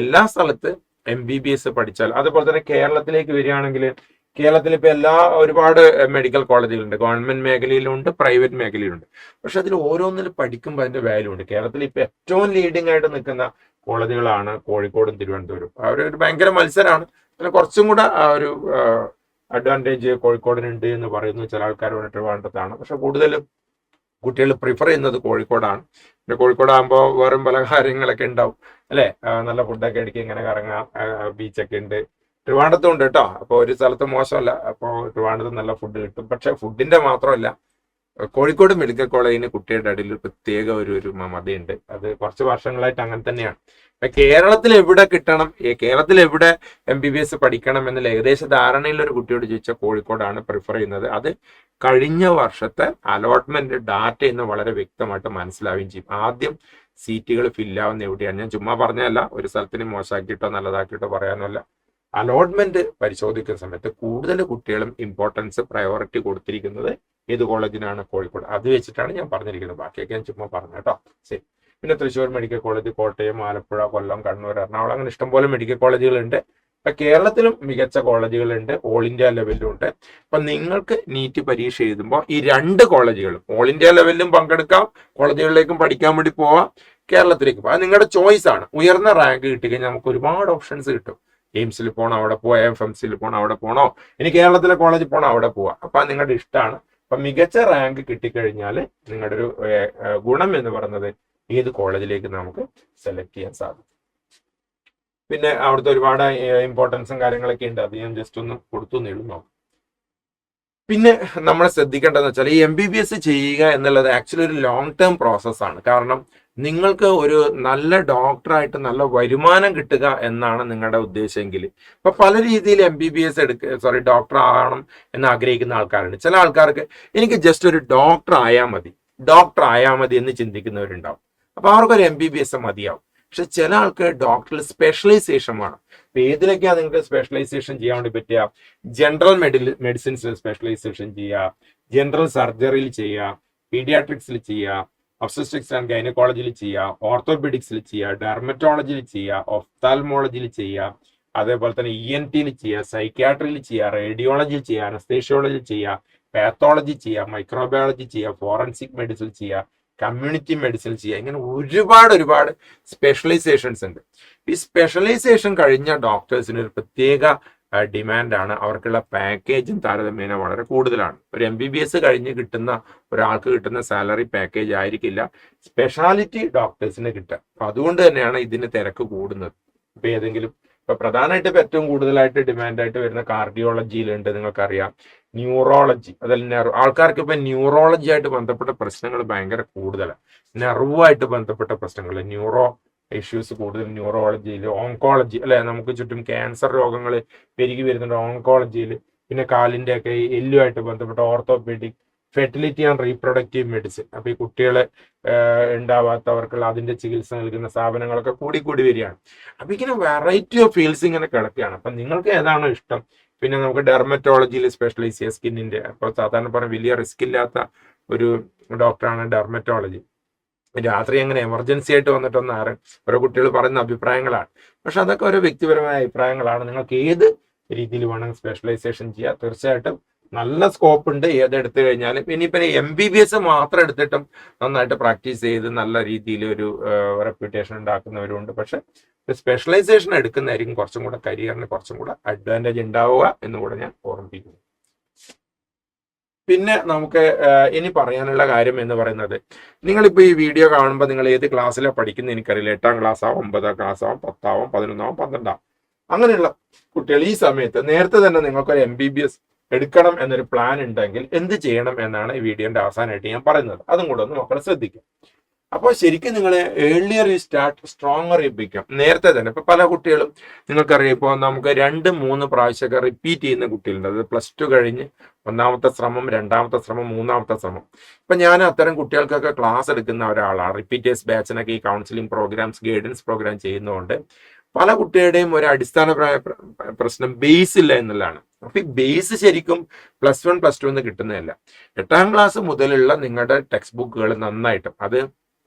Speaker 1: എല്ലാ സ്ഥലത്ത് MBBS പഠിച്ചാൽ, അതുപോലെ തന്നെ കേരളത്തിലേക്ക് വരികയാണെങ്കിൽ കേരളത്തിൽ ഇപ്പൊ ഒരുപാട് മെഡിക്കൽ കോളേജുകളുണ്ട്. ഗവൺമെന്റ് മേഖലയിലുണ്ട്, പ്രൈവറ്റ് മേഖലയിലുണ്ട്. പക്ഷെ അതിൽ ഓരോന്നിലും പഠിക്കുമ്പോൾ അതിന്റെ വാല്യൂ ഉണ്ട്. കേരളത്തിൽ ഇപ്പൊ ഏറ്റവും ലീഡിംഗ് ആയിട്ട് നിൽക്കുന്ന കോളേജുകളാണ് കോഴിക്കോടും തിരുവനന്തപുരം. അവരൊരു ഭയങ്കര മത്സരമാണ്. പിന്നെ കുറച്ചും കൂടെ ഒരു അഡ്വാൻറ്റേജ് കോഴിക്കോടിനുണ്ട് എന്ന് പറയുന്നു. ചില ആൾക്കാർ ട്രിവാൻഡ്രത്താണ്. പക്ഷെ കൂടുതലും കുട്ടികൾ പ്രിഫർ ചെയ്യുന്നത് കോഴിക്കോടാണ്. പിന്നെ കോഴിക്കോടാകുമ്പോൾ വേറും പല കാര്യങ്ങളൊക്കെ ഉണ്ടാവും അല്ലെ, നല്ല ഫുഡൊക്കെ അടിക്കുക, ഇങ്ങനെ കറങ്ങാം, ബീച്ചൊക്കെ ഉണ്ട്. ട്രിവാൻഡ്രത്തും ഉണ്ട് കേട്ടോ. അപ്പോൾ ഒരു സ്ഥലത്ത് മോശമല്ല. അപ്പോൾ ട്രിവാൻഡ്രത്ത് നല്ല ഫുഡ് കിട്ടും. പക്ഷെ ഫുഡിന്റെ മാത്രമല്ല, കോഴിക്കോട് മെഡിക്കൽ കോളേജിന് കുട്ടികളുടെ ഇടയിൽ പ്രത്യേക ഒരു മമതയുണ്ട്. അത് കുറച്ച് വർഷങ്ങളായിട്ട് അങ്ങനെ തന്നെയാണ്. കേരളത്തിൽ എവിടെ കിട്ടണം, കേരളത്തിൽ എവിടെ MBBS പഠിക്കണം എന്നുള്ള ഏകദേശ ധാരണയുള്ള ഒരു കുട്ടിയോട് ചോദിച്ചാൽ കോഴിക്കോടാണ് പ്രിഫർ ചെയ്യുന്നത്. അത് കഴിഞ്ഞ വർഷത്തെ അലോട്ട്മെന്റ് ഡാറ്റ എന്ന് വളരെ വ്യക്തമായിട്ട് മനസ്സിലാവുകയും ചെയ്യും. ആദ്യം സീറ്റുകൾ ഫില്ലാവുന്ന എവിടെയാണ്. ഞാൻ ചുമ്മാ പറഞ്ഞതല്ല, ഒരു സ്ഥലത്തിന് മോശമാക്കിയിട്ടോ നല്ലതാക്കിയിട്ടോ പറയാനല്ല. അലോട്ട്മെന്റ് പരിശോധിക്കുന്ന സമയത്ത് കൂടുതൽ കുട്ടികളും ഇമ്പോർട്ടൻസ്, പ്രയോറിറ്റി കൊടുത്തിരിക്കുന്നത് ഏത് കോളേജിനാണ്? കോഴിക്കോട്. അത് വെച്ചിട്ടാണ് ഞാൻ പറഞ്ഞിരിക്കുന്നത്. ബാക്കിയൊക്കെ ഞാൻ ചുമ്മാ പറഞ്ഞു കേട്ടോ. ശരി. പിന്നെ തൃശ്ശൂർ മെഡിക്കൽ കോളേജ്, കോട്ടയം, ആലപ്പുഴ, കൊല്ലം, കണ്ണൂർ, എറണാകുളം, അങ്ങനെ ഇഷ്ടംപോലെ മെഡിക്കൽ കോളേജുകളുണ്ട്. ഇപ്പൊ കേരളത്തിലും മികച്ച കോളേജുകളുണ്ട്, ഓൾ ഇന്ത്യ ലെവലിലും ഉണ്ട്. അപ്പൊ നിങ്ങൾക്ക് നീറ്റ് പരീക്ഷ എഴുതുമ്പോൾ ഈ 2 കോളേജുകളും ഓൾ ഇന്ത്യ ലെവലിലും പങ്കെടുക്കാം, കോളേജുകളിലേക്കും പഠിക്കാൻ വേണ്ടി പോവാം, കേരളത്തിലേക്ക് പോകാം. അത് നിങ്ങളുടെ ചോയ്സ് ആണ്. ഉയർന്ന റാങ്ക് കിട്ടിക്കഴിഞ്ഞാൽ നമുക്ക് ഒരുപാട് ഓപ്ഷൻസ് കിട്ടും. എയിംസിൽ പോകണോ അവിടെ പോവാം, AFMCയിൽ പോകണോ അവിടെ പോകണോ, ഇനി കേരളത്തിലെ കോളേജിൽ പോകണോ അവിടെ പോവാം. അപ്പൊ അത് നിങ്ങളുടെ ഇഷ്ടമാണ്. അപ്പൊ മികച്ച റാങ്ക് കിട്ടിക്കഴിഞ്ഞാൽ നിങ്ങളുടെ ഒരു ഗുണം എന്ന് പറയുന്നത് ഏത് കോളേജിലേക്ക് നമുക്ക് സെലക്ട് ചെയ്യാൻ സാധിക്കും. പിന്നെ അവിടുത്തെ ഒരുപാട് ഇമ്പോർട്ടൻസും കാര്യങ്ങളൊക്കെ ഉണ്ട്. അത് ഞാൻ ജസ്റ്റ് ഒന്ന് കൊടുത്തു നോക്കാം. പിന്നെ നമ്മൾ ശ്രദ്ധിക്കേണ്ടതെന്ന് വെച്ചാൽ ഈ MBBS ചെയ്യുക എന്നുള്ളത് ആക്ച്വലി ഒരു ലോങ് ടേം പ്രോസസ്സാണ്. കാരണം നിങ്ങൾക്ക് ഒരു നല്ല ഡോക്ടറായിട്ട് നല്ല വരുമാനം കിട്ടുക എന്നാണ് നിങ്ങളുടെ ഉദ്ദേശമെങ്കിൽ ഇപ്പൊ പല രീതിയിൽ MBBS ഡോക്ടർ ആവണം എന്ന് ആഗ്രഹിക്കുന്ന ആൾക്കാരുണ്ട്. ചില ആൾക്കാർക്ക് എനിക്ക് ജസ്റ്റ് ഒരു ഡോക്ടർ ആയാൽ മതി എന്ന് ചിന്തിക്കുന്നവരുണ്ടാവും. അപ്പൊ അവർക്കൊരു MBBS മതിയാവും. പക്ഷെ ചില ആൾക്ക് ഡോക്ടറിൽ സ്പെഷ്യലൈസേഷൻ വേണം. അപ്പൊ ഏതിലൊക്കെയാണ് നിങ്ങൾക്ക് സ്പെഷ്യലൈസേഷൻ ചെയ്യാൻ വേണ്ടി പറ്റുക? ജനറൽ മെഡിസിൻസിൽ സ്പെഷ്യലൈസേഷൻ ചെയ്യുക, ജനറൽ സർജറിയിൽ ചെയ്യുക, പീഡിയാട്രിക്സിൽ ചെയ്യുക, ഒബ്സ്റ്ററ്റിക്സ് ആൻഡ് ഗൈനക്കോളജിയിൽ ചെയ്യുക, ഓർത്തോപെഡിക്സിൽ ചെയ്യുക, ഡെർമറ്റോളജിയിൽ ചെയ്യുക, ഒഫ്താൽമോളജിയിൽ ചെയ്യുക, അതേപോലെ തന്നെ ENTയിൽ ചെയ്യുക, സൈക്യാട്രിയിൽ ചെയ്യുക, റേഡിയോളജിയിൽ ചെയ്യുക, അനസ്തേഷ്യോളജിയിൽ ചെയ്യുക, പാത്തോളജി ചെയ്യുക, മൈക്രോബയോളജി ചെയ്യുക, ഫോറൻസിക് മെഡിസിൻ ചെയ്യുക, കമ്മ്യൂണിറ്റി മെഡിസിൻ ചെയ്യുക. ഇങ്ങനെ ഒരുപാട് സ്പെഷ്യലൈസേഷൻസ് ഉണ്ട്. ഈ സ്പെഷ്യലൈസേഷൻ കഴിഞ്ഞ ഡോക്ടേഴ്സിന് ഒരു പ്രത്യേക ഡിമാൻഡാണ്. അവർക്കുള്ള പാക്കേജും താരതമ്യേന വളരെ കൂടുതലാണ്. ഒരു MBBS കഴിഞ്ഞ് കിട്ടുന്ന ഒരാൾക്ക് കിട്ടുന്ന സാലറി പാക്കേജ് ആയിരിക്കില്ല സ്പെഷ്യാലിറ്റി ഡോക്ടേഴ്സിന് കിട്ടുക. അപ്പൊ അതുകൊണ്ട് തന്നെയാണ് ഇതിന് തിരക്ക് കൂടുന്നത്. ഇപ്പൊ പ്രധാനമായിട്ട് ഇപ്പൊ ഏറ്റവും കൂടുതലായിട്ട് ഡിമാൻഡായിട്ട് വരുന്ന കാർഡിയോളജിയിലുണ്ട്, നിങ്ങൾക്കറിയാം. ന്യൂറോളജി, അതല്ല ആൾക്കാർക്ക് ഇപ്പൊ ന്യൂറോളജി ആയിട്ട് ബന്ധപ്പെട്ട പ്രശ്നങ്ങൾ ഭയങ്കര കൂടുതലാണ്. നെർവുമായിട്ട് ബന്ധപ്പെട്ട പ്രശ്നങ്ങൾ, ന്യൂറോ ഇഷ്യൂസ് കൂടുതൽ ന്യൂറോളജിയിൽ. ഓങ്കോളജി അല്ലെ, നമുക്ക് ചുറ്റും ക്യാൻസർ രോഗങ്ങൾ പെരുകി വരുന്നുണ്ട് ഓങ്കോളജിയിൽ. പിന്നെ കാലിന്റെ ഒക്കെ എല്ലുമായിട്ട് ബന്ധപ്പെട്ട orthopaedic, fertility and reproductive medicine. അപ്പൊ ഈ കുട്ടികളെ ഉണ്ടാവാത്തവർക്കുള്ള അതിന്റെ ചികിത്സ നൽകുന്ന സ്ഥാപനങ്ങളൊക്കെ കൂടി വരികയാണ്. അപ്പൊ ഇങ്ങനെ വെറൈറ്റി ഓഫ് ഫീൽഡ്സ് ഇങ്ങനെ കിടക്കുകയാണ്. അപ്പൊ നിങ്ങൾക്ക് ഏതാണോ ഇഷ്ടം, പിന്നെ നമുക്ക് ഡെർമറ്റോളജിയിൽ സ്പെഷ്യലൈസ് ചെയ്യുക, സ്കിന്നിന്റെ. അപ്പോൾ സാധാരണ പറഞ്ഞ വലിയ റിസ്ക് ഇല്ലാത്ത ഒരു ഡോക്ടറാണ് ഡെർമറ്റോളജി. രാത്രി അങ്ങനെ എമർജൻസി ആയിട്ട് വന്നിട്ടൊന്നും ഓരോ കുട്ടികൾ പറയുന്ന അഭിപ്രായങ്ങളാണ്. പക്ഷെ അതൊക്കെ ഓരോ വ്യക്തിപരമായ അഭിപ്രായങ്ങളാണ്. നിങ്ങൾക്ക് ഏത് രീതിയിൽ വേണമെങ്കിൽ സ്പെഷ്യലൈസേഷൻ ചെയ്യാം. തീർച്ചയായിട്ടും നല്ല സ്കോപ്പ് ഉണ്ട് ഏതെടുത്തു കഴിഞ്ഞാലും. ഇനിയിപ്പോൾ MBBS മാത്രം എടുത്തിട്ടും നന്നായിട്ട് പ്രാക്ടീസ് ചെയ്ത് നല്ല രീതിയിൽ ഒരു റെപ്യൂട്ടേഷൻ ഉണ്ടാക്കുന്നവരുണ്ട്. പക്ഷെ സ്പെഷ്യലൈസേഷൻ എടുക്കുന്നതായിരിക്കും കുറച്ചും കൂടെ കരിയറിന് കുറച്ചും കൂടെ അഡ്വാൻറ്റേജ് ഉണ്ടാവുക എന്നുകൂടെ ഞാൻ ഓർമ്മിപ്പിക്കുന്നു. പിന്നെ നമുക്ക് ഇനി പറയാനുള്ള കാര്യം എന്ന് പറയുന്നത്, നിങ്ങളിപ്പോൾ ഈ വീഡിയോ കാണുമ്പോൾ നിങ്ങൾ ഏത് ക്ലാസ്സിലാണ് പഠിക്കുന്നത് എനിക്കറിയില്ല. 8ാം ക്ലാസ് ആവും, 9ാം ക്ലാസ് ആവും, 10 ആവും, 11 ആവും, 12 ആവും. അങ്ങനെയുള്ള കുട്ടികൾ ഈ സമയത്ത് നേരത്തെ തന്നെ നിങ്ങൾക്കൊരു MBBS എടുക്കണം എന്നൊരു പ്ലാൻ ഉണ്ടെങ്കിൽ എന്ത് ചെയ്യണം എന്നാണ് ഈ വീഡിയോന്റെ അവസാനമായിട്ട് ഞാൻ പറയുന്നത്. അതും കൂടെ ഒന്ന് മക്കളെ ശ്രദ്ധിക്കാം. അപ്പോൾ ശരിക്കും നിങ്ങൾ ഏർലിയർ യു സ്റ്റാർട്ട് സ്ട്രോങ്ങർ ഇപ്പിക്കാം. നേരത്തെ തന്നെ ഇപ്പൊ പല കുട്ടികളും നിങ്ങൾക്കറിയാം, ഇപ്പോൾ നമുക്ക് 2-3 പ്രാവശ്യമൊക്കെ റിപ്പീറ്റ് ചെയ്യുന്ന കുട്ടികളുണ്ട്. അത് +2 കഴിഞ്ഞ് 1ാമത്തെ ശ്രമം, 2ാമത്തെ ശ്രമം, 3ാമത്തെ ശ്രമം. ഇപ്പൊ ഞാൻ അത്തരം കുട്ടികൾക്കൊക്കെ ക്ലാസ് എടുക്കുന്ന ഒരാളാണ്. റിപ്പീറ്റേഴ്സ് ബാച്ചിനൊക്കെ ഈ കൗൺസിലിംഗ് പ്രോഗ്രാംസ്, ഗൈഡൻസ് പ്രോഗ്രാം ചെയ്യുന്നതുകൊണ്ട് പല കുട്ടികളുടെയും ഒരു അടിസ്ഥാന പ്രശ്നം ബേസ് ഇല്ല എന്നുള്ളതാണ്. അപ്പൊ ഈ ബേസ് ശരിക്കും +1 +2 എന്ന് കിട്ടുന്നതല്ല. 8ാം ക്ലാസ് മുതലുള്ള നിങ്ങളുടെ ടെക്സ്റ്റ് ബുക്കുകൾ നന്നായിട്ടും, അത്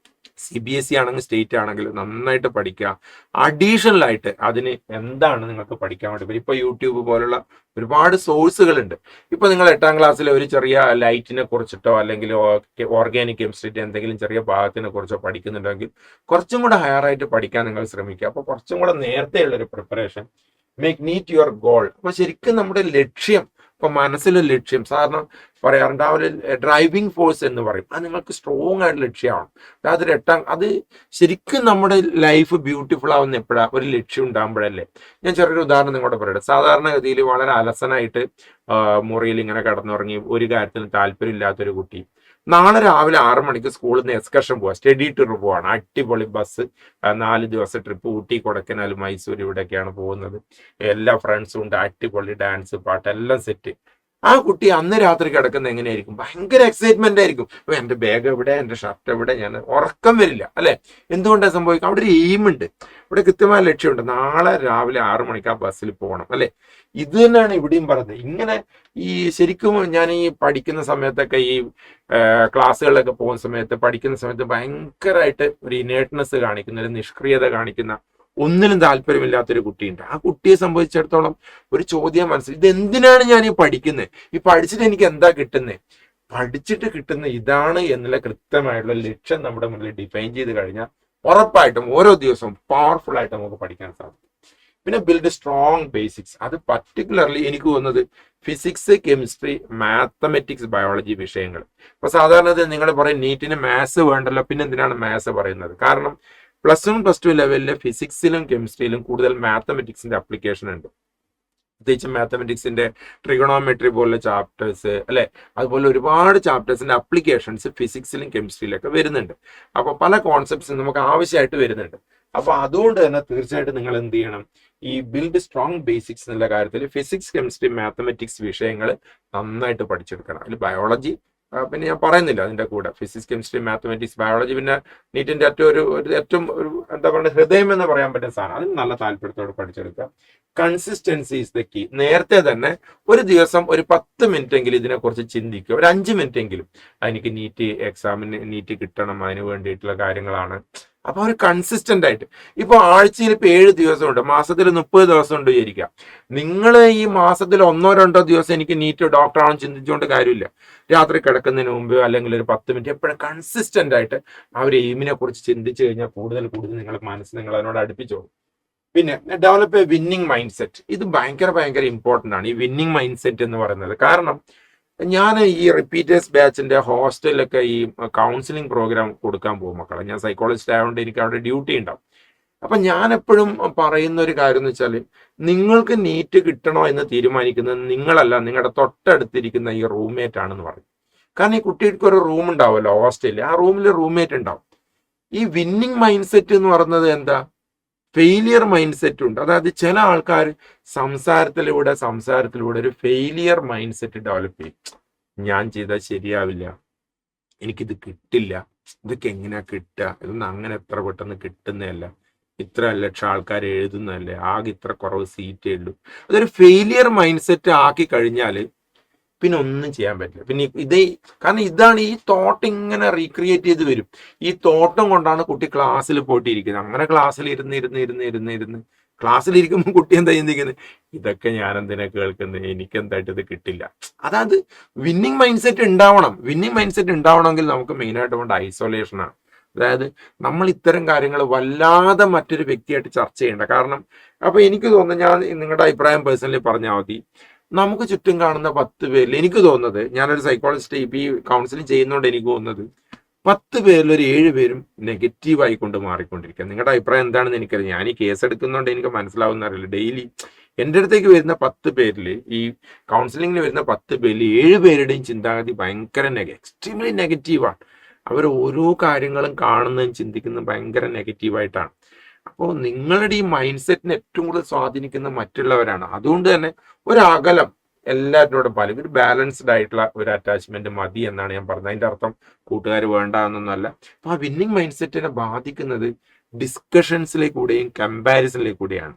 Speaker 1: CBSE ആണെങ്കിൽ സ്റ്റേറ്റ് ആണെങ്കിലും നന്നായിട്ട് പഠിക്കുക. അഡീഷണൽ ആയിട്ട് അതിന് എന്താണ് നിങ്ങൾക്ക് പഠിക്കാൻ വേണ്ടി ഇപ്പൊ യൂട്യൂബ് പോലുള്ള ഒരുപാട് സോഴ്സുകളുണ്ട്. ഇപ്പൊ നിങ്ങൾ 8ാം ക്ലാസ്സിൽ ഒരു ചെറിയ ലൈറ്റിനെ കുറിച്ചിട്ടോ അല്ലെങ്കിൽ ഓർഗാനിക് കെമിസ്ട്രിയുടെ എന്തെങ്കിലും ചെറിയ ഭാഗത്തിനെ കുറിച്ചോ പഠിക്കുന്നുണ്ടെങ്കിൽ കുറച്ചും കൂടെ ഹയർ ആയിട്ട് പഠിക്കാൻ നിങ്ങൾ ശ്രമിക്കുക. അപ്പൊ കുറച്ചും കൂടെ നേരത്തെയുള്ള ഒരു preparation, make NEET your goal. അപ്പൊ ശരിക്കും നമ്മുടെ ലക്ഷ്യം, ഇപ്പൊ മനസ്സിലൊരു ലക്ഷ്യം, സാധാരണ പറയാറുണ്ട് ആ ഒരു ഡ്രൈവിംഗ് ഫോഴ്സ് എന്ന് പറയും, അത് നിങ്ങൾക്ക് സ്ട്രോങ് ആയിട്ട് ലക്ഷ്യമാണ്. അത് ശരിക്കും നമ്മുടെ ലൈഫ് ബ്യൂട്ടിഫുൾ ആവുന്ന എപ്പോഴാണ്, ഒരു ലക്ഷ്യം ഉണ്ടാകുമ്പോഴല്ലേ. ഞാൻ ചെറിയൊരു ഉദാഹരണം നിങ്ങളോട് പറയട്ടെ. സാധാരണഗതിയിൽ വളരെ അലസനായിട്ട് മുറിയിൽ ഇങ്ങനെ കിടന്നുറങ്ങി ഒരു കാര്യത്തിലും താല്പര്യമില്ലാത്തൊരു കുട്ടി നാളെ രാവിലെ 6 മണിക്ക് സ്കൂളിൽ നിന്ന് എക്സ്കർഷൻ പോവാ, സ്റ്റഡി ടൂർ പോവാണ്. അടിപൊളി ബസ്, 4 ദിവസം ട്രിപ്പ്, ഊട്ടി, കൊടൈക്കനാൽ, മൈസൂർ, ഇവിടെയൊക്കെയാണ് പോകുന്നത്. എല്ലാ ഫ്രണ്ട്സും ഉണ്ട്, അടിപൊളി ഡാൻസ്, പാട്ട് എല്ലാം സെറ്റ്. ആ കുട്ടി അന്ന് രാത്രി കിടക്കുന്ന എങ്ങനെയായിരിക്കും? ഭയങ്കര എക്സൈറ്റ്മെന്റ് ആയിരിക്കും. എന്റെ ബാഗ് എവിടെ, എന്റെ ഷർട്ട് എവിടെ, ഞാൻ ഉറക്കം വരില്ല അല്ലെ. എന്തുകൊണ്ടാണ് സംഭവിക്കുക? അവിടെ ഒരു എയിം ഉണ്ട്, ഇവിടെ കൃത്യമായ ലക്ഷ്യമുണ്ട്. നാളെ രാവിലെ 6 മണിക്ക് ആ ബസ്സിൽ പോകണം അല്ലെ. ഇത് തന്നെയാണ് ഇവിടെയും പറഞ്ഞത്. ഇങ്ങനെ ഈ ശരിക്കും ഞാൻ ഈ പഠിക്കുന്ന സമയത്തൊക്കെ, ഈ ക്ലാസ്സുകളിലൊക്കെ പോകുന്ന സമയത്ത്, പഠിക്കുന്ന സമയത്ത് ഭയങ്കരമായിട്ട് ഒരു ഇനേർട്ട്നെസ് കാണിക്കുന്ന, ഒരു നിഷ്ക്രിയത കാണിക്കുന്ന, ഒന്നിനും താല്പര്യമില്ലാത്തൊരു കുട്ടിയുണ്ട്. ആ കുട്ടിയെ സംബന്ധിച്ചിടത്തോളം ഒരു ചോദ്യം മനസ്സിൽ, ഇതെന്തിനാണ് ഞാൻ ഈ പഠിക്കുന്നത്, ഈ പഠിച്ചിട്ട് എനിക്ക് എന്താ കിട്ടുന്നത്? പഠിച്ചിട്ട് കിട്ടുന്ന ഇതാണ് എന്നുള്ള കൃത്യമായിട്ടുള്ള ലക്ഷ്യം നമ്മുടെ മുന്നിൽ ഡിഫൈൻ ചെയ്ത് കഴിഞ്ഞാൽ ഉറപ്പായിട്ടും ഓരോ ദിവസവും പവർഫുൾ ആയിട്ട് നമുക്ക് പഠിക്കാൻ സാധിക്കും. പിന്നെ ബിൽഡ് സ്ട്രോങ് ബേസിക്സ്. അത് പർട്ടിക്കുലർലി എനിക്ക് തോന്നുന്നത് ഫിസിക്സ്, കെമിസ്ട്രി, മാത്തമെറ്റിക്സ്, ബയോളജി വിഷയങ്ങൾ. ഇപ്പൊ സാധാരണ നിങ്ങൾ പറയും നീറ്റിന് മാത്സ് വേണ്ടല്ലോ, പിന്നെ എന്തിനാണ് മാത്സ് പറയുന്നത്? കാരണം +1 +2 ലെവലിലെ ഫിസിക്സിലും കെമിസ്ട്രിയിലും കൂടുതൽ മാത്തമെറ്റിക്സിന്റെ അപ്ലിക്കേഷൻ ഉണ്ട്. പ്രത്യേകിച്ച് മാത്തമെറ്റിക്സിന്റെ ട്രിഗണോമെട്രി പോലുള്ള ചാപ്റ്റേഴ്സ് അല്ലെ, അതുപോലെ ഒരുപാട് ചാപ്റ്റേഴ്സിന്റെ അപ്ലിക്കേഷൻസ് ഫിസിക്സിലും കെമിസ്ട്രിയിലൊക്കെ വരുന്നുണ്ട്. അപ്പൊ പല കോൺസെപ്റ്റ്സും നമുക്ക് ആവശ്യമായിട്ട് വരുന്നുണ്ട്. അപ്പൊ അതുകൊണ്ട് തന്നെ തീർച്ചയായിട്ടും നിങ്ങൾ എന്ത് ചെയ്യണം, ഈ ബിൽഡ് സ്ട്രോങ് ബേസിക്സ് എന്നുള്ള കാര്യത്തിൽ ഫിസിക്സ്, കെമിസ്ട്രി, മാത്തമെറ്റിക്സ് വിഷയങ്ങൾ നന്നായിട്ട് പഠിച്ചെടുക്കണം. അതിൽ ബയോളജി പിന്നെ ഞാൻ പറയുന്നില്ല, അതിന്റെ കൂടെ ഫിസിക്സ്, കെമിസ്ട്രി, മാത്തമെറ്റിക്സ്, ബയോളജി, പിന്നെ നീറ്റിന്റെ ഏറ്റവും എന്താ പറയുക, ഹൃദയം എന്ന് പറയാൻ പറ്റുന്ന സാധനം, അതിന് നല്ല താല്പര്യത്തോടെ പഠിച്ചെടുക്കുക. Consistency is the key. നേരത്തെ തന്നെ ഒരു ദിവസം ഒരു 10 മിനിറ്റ് എങ്കിലും ഇതിനെക്കുറിച്ച് ചിന്തിക്കുക, ഒരു 5 മിനിറ്റ് എങ്കിലും. എനിക്ക് നീറ്റ് കിട്ടണം, അതിന് വേണ്ടിയിട്ടുള്ള കാര്യങ്ങളാണ്. അപ്പൊ ഒരു കൺസിസ്റ്റന്റ് ആയിട്ട്, ഇപ്പൊ ആഴ്ചയിൽ ഇപ്പൊ 7 ദിവസമുണ്ട്, മാസത്തിൽ 30 ദിവസം ഉണ്ട് വിചാരിക്കാം. നിങ്ങൾ ഈ മാസത്തിൽ 1-2 ദിവസം എനിക്ക് നീറ്റ് ഡോക്ടറാണെന്ന് ചിന്തിച്ചുകൊണ്ട് കാര്യമില്ല. രാത്രി കിടക്കുന്നതിന് മുമ്പ് അല്ലെങ്കിൽ ഒരു 10 മിനിറ്റ് എപ്പോഴും കൺസിസ്റ്റന്റ് ആയിട്ട് ആ ഒരു എയിമിനെ കുറിച്ച് ചിന്തിച്ചു കഴിഞ്ഞാൽ കൂടുതൽ നിങ്ങളുടെ മനസ്സ് നിങ്ങൾ അതിനോട് അടുപ്പിച്ചോളൂ. പിന്നെ develop A winning mind set. ഇത് ഭയങ്കര ഇമ്പോർട്ടൻ്റ് ആണ്, ഈ വിന്നിങ് മൈൻഡ് സെറ്റ് എന്ന് പറയുന്നത്. കാരണം ഞാൻ ഈ റിപ്പീറ്റേഴ്സ് ബാച്ചിന്റെ ഹോസ്റ്റലിലൊക്കെ ഈ കൗൺസിലിംഗ് പ്രോഗ്രാം കൊടുക്കാൻ പോകും മക്കളെ. ഞാൻ സൈക്കോളജിസ്റ്റ് ആയതുകൊണ്ട് എനിക്ക് അവിടെ ഡ്യൂട്ടി ഉണ്ടാവും. അപ്പൊ ഞാൻ എപ്പോഴും പറയുന്ന ഒരു കാര്യം എന്ന് വെച്ചാൽ, നിങ്ങൾക്ക് നീറ്റ് കിട്ടണോ എന്ന് തീരുമാനിക്കുന്നത് നിങ്ങളല്ല, നിങ്ങളുടെ തൊട്ടടുത്തിരിക്കുന്ന ഈ റൂംമേറ്റ് ആണെന്ന് പറയും. കാരണം ഈ കുട്ടികൾക്ക് ഒരു റൂം ഉണ്ടാവുമല്ലോ ഹോസ്റ്റലിൽ, ആ റൂമിൽ റൂംമേറ്റ് ഉണ്ടാവും. ഈ വിന്നിങ് മൈൻഡ് സെറ്റ് എന്ന് പറയുന്നത് എന്താ? ഫെയിലിയർ മൈൻഡ് സെറ്റ് ഉണ്ട്. അതായത് ചില ആൾക്കാർ സംസാരത്തിലൂടെ ഒരു ഫെയിലിയർ മൈൻഡ് സെറ്റ് ഡെവലപ്പ് ചെയ്യും. ഞാൻ ചെയ്താൽ ശരിയാവില്ല, എനിക്കിത് കിട്ടില്ല, ഇതൊക്കെ എങ്ങനെയാ കിട്ടുക, ഇതൊന്നും അങ്ങനെ എത്ര പെട്ടെന്ന് കിട്ടുന്നതല്ല, ഇത്ര ലക്ഷം ആൾക്കാർ എഴുതുന്നതല്ലേ, ആകെ ഇത്ര കുറവ് സീറ്റേ ഉള്ളൂ. അതൊരു ഫെയിലിയർ മൈൻഡ് സെറ്റ് ആക്കി കഴിഞ്ഞാൽ പിന്നെ ഒന്നും ചെയ്യാൻ പറ്റില്ല. പിന്നെ കാരണം ഇതാണ് ഈ തോട്ട് ഇങ്ങനെ റീക്രിയേറ്റ് ചെയ്ത് വരും. ഈ തോട്ടം കൊണ്ടാണ് കുട്ടി ക്ലാസ്സിൽ പോയിട്ട് ഇരിക്കുന്നത്. അങ്ങനെ ക്ലാസ്സിൽ ഇരുന്ന് ക്ലാസ്സിലിരിക്കുമ്പോൾ കുട്ടി എന്താ ചിന്തിക്കുന്നത്, ഇതൊക്കെ ഞാൻ എന്തിനാ കേൾക്കുന്നത്, എനിക്ക് എന്തായിട്ട് ഇത് കിട്ടില്ല. അതായത് വിന്നിങ് മൈൻഡ് സെറ്റ് ഉണ്ടാവണം. വിന്നിങ് മൈൻഡ് സെറ്റ് ഉണ്ടാവണമെങ്കിൽ നമുക്ക് മെയിനായിട്ട് വേണ്ട ഐസൊലേഷനാണ്. അതായത് നമ്മൾ ഇത്തരം കാര്യങ്ങൾ വല്ലാതെ മറ്റൊരു വ്യക്തിയായിട്ട് ചർച്ച ചെയ്യേണ്ട. കാരണം അപ്പൊ എനിക്ക് തോന്നുന്നു, ഞാൻ നിങ്ങളുടെ അഭിപ്രായം പേഴ്സണലി പറഞ്ഞാൽ മതി, നമുക്ക് ചുറ്റും കാണുന്ന 10 പേരിൽ എനിക്ക് തോന്നുന്നത്, ഞാനൊരു സൈക്കോളജിസ്റ്റ് ഈ കൗൺസിലിംഗ് ചെയ്യുന്നതുകൊണ്ട് എനിക്ക് തോന്നുന്നത് 10 പേരിൽ ഒരു 7 പേരും നെഗറ്റീവ് ആയിക്കൊണ്ട് മാറിക്കൊണ്ടിരിക്കുക. നിങ്ങളുടെ അഭിപ്രായം എന്താണെന്ന് എനിക്കറിയാം. ഞാൻ ഈ കേസ് എടുക്കുന്നതുകൊണ്ട് എനിക്ക് മനസ്സിലാവുന്ന അറിയില്ല. ഡെയിലി എൻ്റെ അടുത്തേക്ക് വരുന്ന 10 പേരിൽ, ഈ കൗൺസിലിങ്ങിന് വരുന്ന 10 പേരിൽ 7 പേരുടെയും ചിന്താഗതി ഭയങ്കര എക്സ്ട്രീംലി നെഗറ്റീവാണ്. അവർ ഓരോ കാര്യങ്ങളും കാണുന്നതും ചിന്തിക്കുന്നതും ഭയങ്കര നെഗറ്റീവായിട്ടാണ്. അപ്പോൾ നിങ്ങളുടെ ഈ മൈൻഡ് സെറ്റിനെ ഏറ്റവും കൂടുതൽ സ്വാധീനിക്കുന്ന മറ്റുള്ളവരാണ്. അതുകൊണ്ട് തന്നെ ഒരു അകലം എല്ലാവരോടും പാലിക്കും. ഒരു ബാലൻസ്ഡ് ആയിട്ടുള്ള ഒരു അറ്റാച്ച്മെന്റ് മതി എന്നാണ് ഞാൻ പറഞ്ഞത്. അതിന്റെ അർത്ഥം കൂട്ടുകാർ വേണ്ട എന്നൊന്നുമല്ല. അപ്പൊ ആ വിന്നിങ് മൈൻഡ് സെറ്റിനെ ബാധിക്കുന്നത് ഡിസ്കഷൻസിലേക്കൂടെയും കമ്പാരിസണിലേക്കൂടെയാണ്.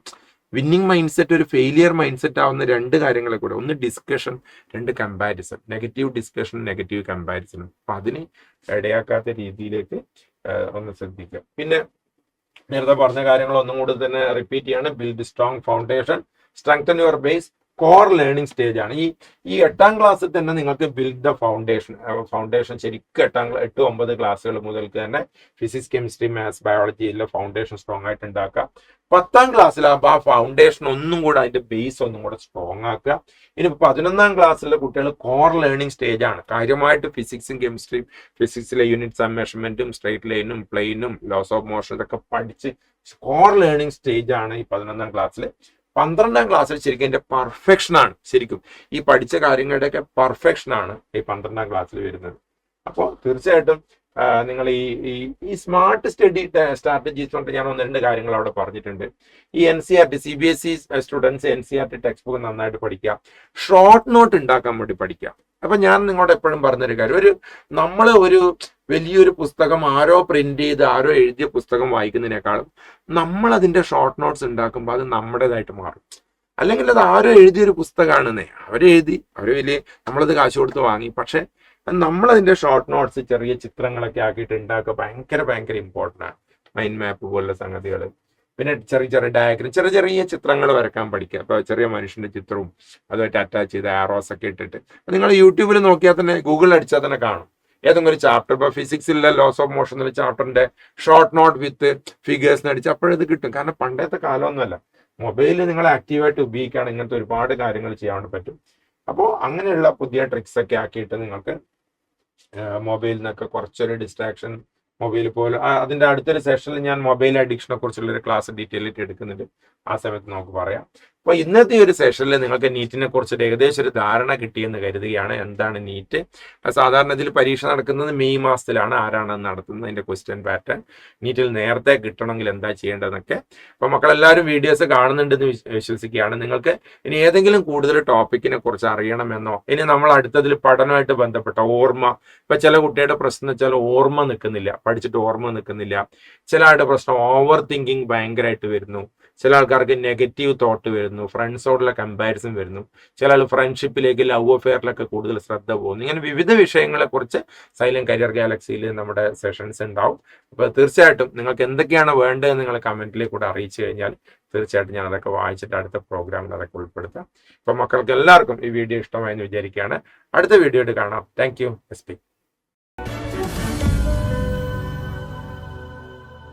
Speaker 1: വിന്നിങ് മൈൻഡ് സെറ്റ് ഒരു ഫെയിലിയർ മൈൻഡ് സെറ്റ് ആവുന്ന 2 കാര്യങ്ങളെ കൂടെ, ഒന്ന് discussion, 2 comparison. Negative discussion, negative comparison. അപ്പൊ അതിന് ഇടയാക്കാത്ത രീതിയിലേക്ക് ഒന്ന് ശ്രദ്ധിക്കുക. പിന്നെ നേരത്തെ പറഞ്ഞ കാര്യങ്ങൾ ഒന്നും കൂടി തന്നെ റിപ്പീറ്റ് ചെയ്യാണ്. Build strong foundation, strengthen your base, core learning stage ആണ്. ഈ 8ാം ക്ലാസ്സിൽ തന്നെ നിങ്ങൾക്ക് ബിൽഡ് ദ ഫൗണ്ടേഷൻ ശരിക്കും 8-9 ക്ലാസ്സുകൾ മുതൽക്ക് തന്നെ ഫിസിക്സ്, കെമിസ്ട്രി, മാത്സ്, ബയോളജി എല്ലാം ഫൗണ്ടേഷൻ സ്ട്രോങ് ആയിട്ട് ഉണ്ടാക്കുക. 10ാം ക്ലാസ്സിലാകുമ്പോൾ ആ ഫൗണ്ടേഷൻ ഒന്നും കൂടെ, അതിന്റെ ബേസ് ഒന്നും കൂടെ സ്ട്രോങ് ആക്കുക. ഇനി 11ാം ക്ലാസ്സിലെ കുട്ടികൾ കോർ ലേണിംഗ് സ്റ്റേജ് ആണ്. കാര്യമായിട്ട് ഫിസിക്സും കെമിസ്ട്രിയും, ഫിസിക്സിലെ യൂണിറ്റ്സ് ആൻഡ് മെഷർമെന്റും, സ്ട്രേറ്റ് ലൈനും പ്ലെയിനും ലോസ് ഓഫ് മോഷൻ ഇതൊക്കെ പഠിച്ച് കോർ ലേണിംഗ് സ്റ്റേജ് ആണ് ഈ 11ാം ക്ലാസ്സിൽ. 12ാം ക്ലാസ്സിൽ ശരിക്കും എൻ്റെ പെർഫെക്ഷനാണ്. ശരിക്കും ഈ പഠിച്ച കാര്യങ്ങളുടെയൊക്കെ പെർഫെക്ഷനാണ് ഈ 12ാം ക്ലാസ്സിൽ വരുന്നത്. അപ്പോൾ തീർച്ചയായിട്ടും നിങ്ങൾ ഈ സ്മാർട്ട് സ്റ്റഡി സ്ട്രാറ്റജീസ് കൊണ്ട് ഞാൻ 1-2 കാര്യങ്ങൾ അവിടെ പറഞ്ഞിട്ടുണ്ട്. ഈ NCERT CBSE students NCERT text book നന്നായിട്ട് പഠിക്കുക, ഷോർട്ട് നോട്ട് ഉണ്ടാക്കാൻ വേണ്ടി പഠിക്കുക. അപ്പൊ ഞാൻ നിങ്ങളോട് എപ്പോഴും പറഞ്ഞൊരു കാര്യം, നമ്മൾ ഒരു വലിയൊരു പുസ്തകം ആരോ പ്രിന്റ് ചെയ്ത് ആരോ എഴുതിയ പുസ്തകം വായിക്കുന്നതിനേക്കാളും നമ്മൾ അതിന്റെ ഷോർട്ട് നോട്ട്സ് ഉണ്ടാക്കുമ്പോൾ അത് നമ്മുടേതായിട്ട് മാറും. അല്ലെങ്കിൽ അത് ആരോ എഴുതിയൊരു പുസ്തകമാണെന്നേ, അവരെഴുതി, നമ്മളത് കാശ് കൊടുത്ത് വാങ്ങി, പക്ഷെ നമ്മളതിന്റെ ഷോർട്ട് നോട്ട്സ് ചെറിയ ചിത്രങ്ങളൊക്കെ ആക്കിയിട്ട് ഉണ്ടാക്കുക ഭയങ്കര ഇമ്പോർട്ടൻ്റ് ആണ്. മൈൻഡ് മാപ്പ് പോലുള്ള സംഗതികൾ, പിന്നെ ചെറിയ ഡയഗ്രം, ചെറിയ ചിത്രങ്ങൾ വരക്കാൻ പഠിക്കുക. അപ്പൊ ചെറിയ മനുഷ്യന്റെ ചിത്രവും അതുമായിട്ട് അറ്റാച്ച് ചെയ്ത ആറോസ് ഒക്കെ ഇട്ടിട്ട് നിങ്ങൾ യൂട്യൂബിൽ നോക്കിയാൽ തന്നെ, ഗൂഗിളിൽ അടിച്ചാൽ തന്നെ കാണും ഏതെങ്കിലും ഒരു ചാപ്റ്റർ. ഇപ്പൊ ഫിസിക്സിലെ ലോസ് ഓഫ് മോഷൻ എന്ന ചാപ്റ്ററിന്റെ ഷോർട്ട് നോട്ട് വിത്ത് ഫിഗേഴ്സ് അടിച്ച് അപ്പോഴത് കിട്ടും. കാരണം പണ്ടത്തെ കാലമൊന്നുമല്ല, മൊബൈലിൽ നിങ്ങൾ ആക്റ്റീവായിട്ട് ഉപയോഗിക്കുകയാണ്, ഇങ്ങനത്തെ ഒരുപാട് കാര്യങ്ങൾ ചെയ്യാൻ പറ്റും. അപ്പോൾ അങ്ങനെയുള്ള പുതിയ ട്രിക്സ് ഒക്കെ ആക്കിയിട്ട് നിങ്ങൾക്ക് മൊബൈലിൽ നിന്നൊക്കെ കുറച്ചൊരു ഡിസ്ട്രാക്ഷൻ, മൊബൈൽ പോലെ അതിന്റെ അടുത്തൊരു സെഷനിൽ ഞാൻ മൊബൈൽ അഡിക്ഷനെ കുറിച്ചുള്ള ഒരു ക്ലാസ് ഡീറ്റെയിൽ ആയിട്ട് എടുക്കുന്നുണ്ട്. ആ സമയത്ത് നമുക്ക് പറയാം. അപ്പൊ ഇന്നത്തെ ഒരു സെഷനിൽ നിങ്ങൾക്ക് നീറ്റിനെ കുറിച്ചിട്ട് ഏകദേശം ഒരു ധാരണ കിട്ടിയെന്ന് കരുതുകയാണ്. എന്താണ് നീറ്റ്? സാധാരണ ഇതിൽ പരീക്ഷ നടക്കുന്നത് മെയ് മാസത്തിലാണ്. ആരാണ് നടത്തുന്നത്, അതിന്റെ ക്വസ്റ്റ്യൻ പാറ്റേൺ നീറ്റിൽ നേരത്തെ കിട്ടണമെങ്കിൽ എന്താ ചെയ്യേണ്ടതെന്നൊക്കെ. അപ്പൊ മക്കളെല്ലാവരും വീഡിയോസ് കാണുന്നുണ്ടെന്ന് വിശ്വസിക്കുകയാണ്. നിങ്ങൾക്ക് ഇനി ഏതെങ്കിലും കൂടുതൽ ടോപ്പിക്കിനെ കുറിച്ച് അറിയണമെന്നോ, ഇനി നമ്മൾ അടുത്തതിൽ പഠനമായിട്ട് ബന്ധപ്പെട്ട ഓർമ്മ, ഇപ്പൊ ചില കുട്ടിയുടെ പ്രശ്നം വെച്ചാൽ ഓർമ്മ നിൽക്കുന്നില്ല, പഠിച്ചിട്ട് ഓർമ്മ നിൽക്കുന്നില്ല. ചില ആളുടെ പ്രശ്നം ഓവർ തിങ്കിങ് ഭയങ്കരമായിട്ട് വരുന്നു. ചില ആൾക്കാർക്ക് നെഗറ്റീവ് തോട്ട് വരുന്നു, ഫ്രണ്ട്സോടുള്ള കമ്പാരിസൺ വരുന്നു. ചില ആൾ ഫ്രണ്ട്ഷിപ്പിലേക്ക്, ലവ് അഫെയറിലൊക്കെ കൂടുതൽ ശ്രദ്ധ പോകുന്നു. ഇങ്ങനെ വിവിധ വിഷയങ്ങളെ കുറിച്ച് സൈലന്റ് കരിയർ ഗാലക്സിയിൽ നമ്മുടെ സെഷൻസ് ഉണ്ടാവും. അപ്പോൾ തീർച്ചയായിട്ടും നിങ്ങൾക്ക് എന്തൊക്കെയാണ് വേണ്ടതെന്ന് നിങ്ങൾ കമന്റിലേക്ക് കൂടെ അറിയിച്ചു കഴിഞ്ഞാൽ തീർച്ചയായിട്ടും ഞാൻ അതൊക്കെ വായിച്ചിട്ട് അടുത്ത പ്രോഗ്രാമിൽ അതൊക്കെ ഉൾപ്പെടുത്താം. അപ്പൊ മക്കൾക്ക് എല്ലാവർക്കും ഈ വീഡിയോ ഇഷ്ടമായെന്ന് വിചാരിക്കുകയാണ്. അടുത്ത വീഡിയോ ആയിട്ട് കാണാം. Thank you.